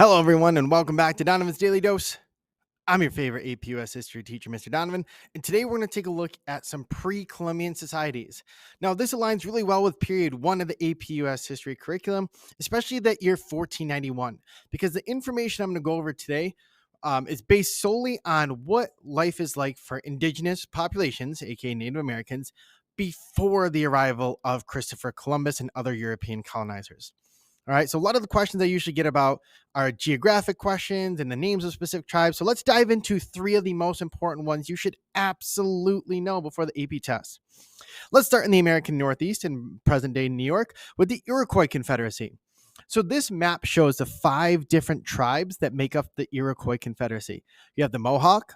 Hello, everyone, and welcome back to Donovan's Daily Dose. I'm your favorite APUS history teacher, Mr. Donovan, and today we're going to take a look at some pre-Columbian societies. Now, this aligns really well with period 1 of the APUS history curriculum, especially that year 1491, because the information I'm going to go over today is based solely on what life is like for indigenous populations, aka Native Americans, before the arrival of Christopher Columbus and other European colonizers. All right, so a lot of the questions I usually get about are geographic questions and the names of specific tribes. So let's dive into 3 of the most important ones you should absolutely know before the AP test. Let's start in the American Northeast in present-day New York with the Iroquois Confederacy. So this map shows the 5 different tribes that make up the Iroquois Confederacy. You have the Mohawk,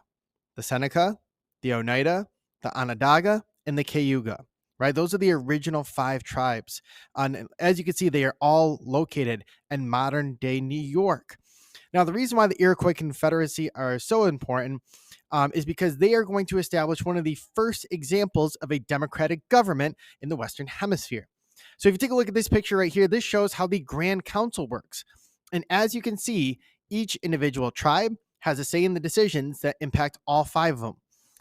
the Seneca, the Oneida, the Onondaga, and the Cayuga. Right, those are the original 5 tribes. And as you can see, they are all located in modern day New York. Now, the reason why the Iroquois Confederacy are so important is because they are going to establish one of the first examples of a democratic government in the Western Hemisphere. So if you take a look at this picture right here, this shows how the Grand Council works. And as you can see, each individual tribe has a say in the decisions that impact all 5 of them.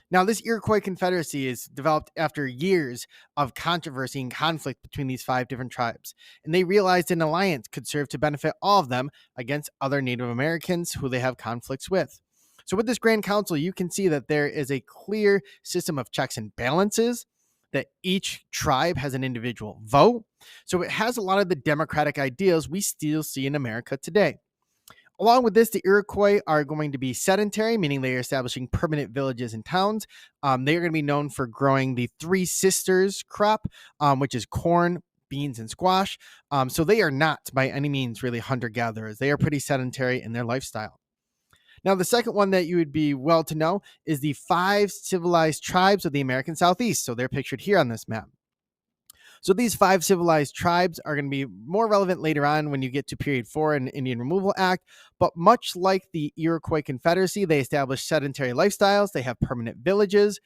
Now, this Iroquois Confederacy is developed after years of controversy and conflict between these 5 different tribes, and they realized an alliance could serve to benefit all of them against other Native Americans who they have conflicts with. So with this Grand Council, you can see that there is a clear system of checks and balances, that each tribe has an individual vote. So it has a lot of the democratic ideals we still see in America today. Along with this, the Iroquois are going to be sedentary, meaning they are establishing permanent villages and towns. They are going to be known for growing the Three Sisters crop, which is corn, beans, and squash. So they are not by any means really hunter-gatherers. They are pretty sedentary in their lifestyle. Now, the second one that you would be well to know is the 5 civilized tribes of the American Southeast. So they're pictured here on this map. So these 5 civilized tribes are going to be more relevant later on when you get to period 4 in the Indian Removal Act. But much like the Iroquois Confederacy, they establish sedentary lifestyles. They have permanent villages.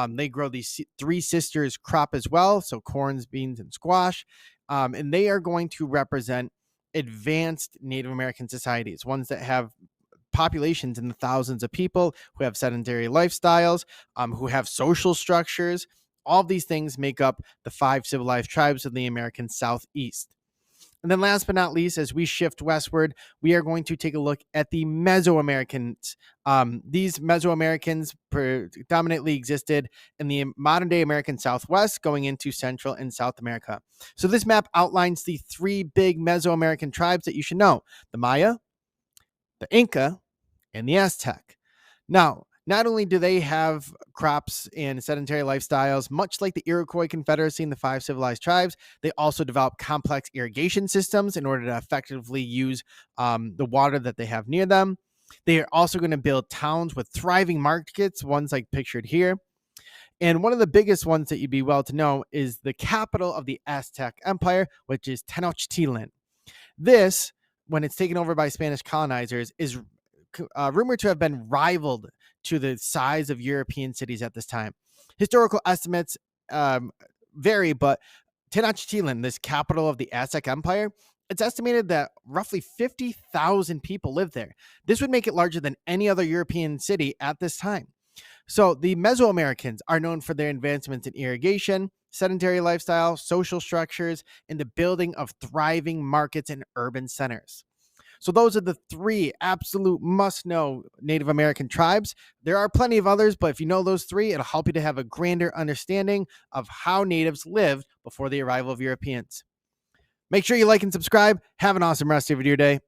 They grow the Three Sisters crop as well. So corns, beans, and squash. And they are going to represent advanced Native American societies, ones that have populations in the thousands of people, who have sedentary lifestyles, who have social structures. All of these things make up the 5 civilized tribes of the American Southeast. And then last but not least, as we shift westward, we are going to take a look at the MesoAmericans. These MesoAmericans predominantly existed in the modern day American Southwest going into Central and South America. So this map outlines the 3 big Mesoamerican tribes that you should know: the Maya, the Inca, and the Aztec. Now, not only do they have crops and sedentary lifestyles, much like the Iroquois Confederacy and the 5 civilized tribes, they also develop complex irrigation systems in order to effectively use the water that they have near them. They are also going to build towns with thriving markets, ones like pictured here. And one of the biggest ones that you'd be well to know is the capital of the Aztec Empire, which is Tenochtitlan. This, when it's taken over by Spanish colonizers, is rumored to have been rivaled to the size of European cities at this time. Historical estimates vary, but Tenochtitlan, this capital of the Aztec Empire, it's estimated that roughly 50,000 people live there. This would make it larger than any other European city at this time. So the Mesoamericans are known for their advancements in irrigation, sedentary lifestyle, social structures, and the building of thriving markets and urban centers. So those are the 3 absolute must-know Native American tribes. There are plenty of others, but if you know those 3, it'll help you to have a grander understanding of how natives lived before the arrival of Europeans. Make sure you like and subscribe. Have an awesome rest of your day.